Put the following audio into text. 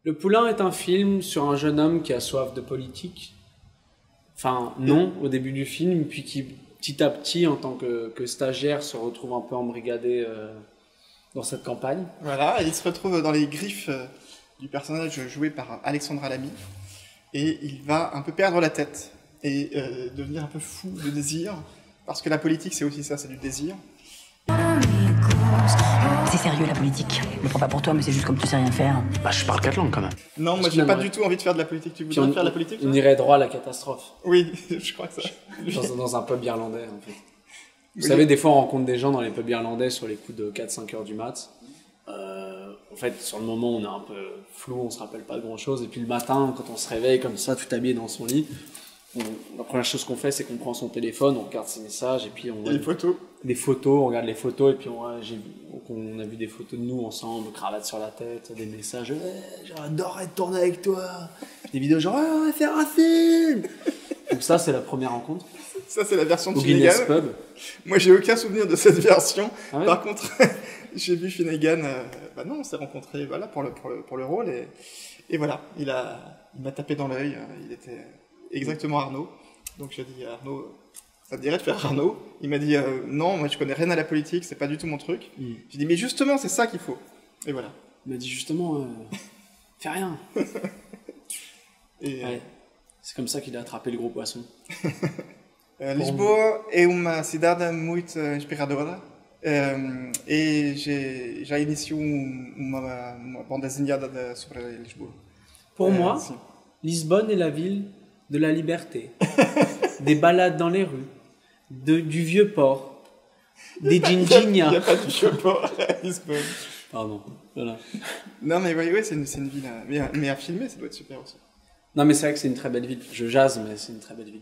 Le Poulain est un film sur un jeune homme qui a soif de politique. Enfin, non, au début du film, puis qui, petit à petit, en tant que stagiaire, se retrouve un peu embrigadé dans cette campagne. Voilà, et il se retrouve dans les griffes du personnage joué par Alexandra Lamy, et il va un peu perdre la tête, et devenir un peu fou de désir, parce que la politique, c'est aussi ça, c'est du désir. C'est sérieux la politique. Je le prends pas pour toi, mais c'est juste comme tu sais rien faire. Bah, je parle 4 langues quand même. Non, moi j'ai pas du tout envie de faire de la politique. Tu voudrais faire de la politique? On irait droit à la catastrophe. Oui, je crois que ça. Dans un pub irlandais, en fait. Vous savez, des fois, on rencontre des gens dans les pubs irlandais sur les coups de 4-5 heures du mat. En fait, sur le moment, on est un peu flou, on se rappelle pas de grand-chose. Et puis le matin, quand on se réveille comme ça, tout habillé dans son lit, la première chose qu'on fait, c'est qu'on prend son téléphone, on regarde ses messages, et puis on voit les photos. Des photos, on regarde les photos, et puis on a vu des photos de nous ensemble, cravate sur la tête, des messages j'adorerais tourner avec toi, des vidéos genre on va faire un film. Donc ça, c'est la première rencontre. Ça, c'est la version de Finnegan. Finnegan. Moi, j'ai aucun souvenir de cette version. Ah ouais. Par contre, j'ai vu Finnegan. Non, on s'est rencontrés voilà, pour le rôle. Et voilà, il m'a tapé dans l'œil. Il était exactement Arnaud. Donc j'ai dit Arnaud, ça te dirait de faire Arnaud? Il m'a dit non, moi je connais rien à la politique, c'est pas du tout mon truc. J'ai dit mais justement, c'est ça qu'il faut. Et voilà. Il m'a dit justement, fais rien. Et, ouais. C'est comme ça qu'il a attrapé le gros poisson. Lisboa é uma cidade muito inspiradora e já iniciou uma banda desenhada sobre Lisboa. Pour moi, Lisbonne est la ville de la liberté, des balades dans les rues, du vieux port, des ginginia. Il n'y a pas de vieux port à Lisbonne. Pardon, voilà. Non mais oui, c'est une ville, mais à filmer ça doit être super aussi. Non mais c'est vrai que c'est une très belle ville, je jase mais c'est une très belle ville.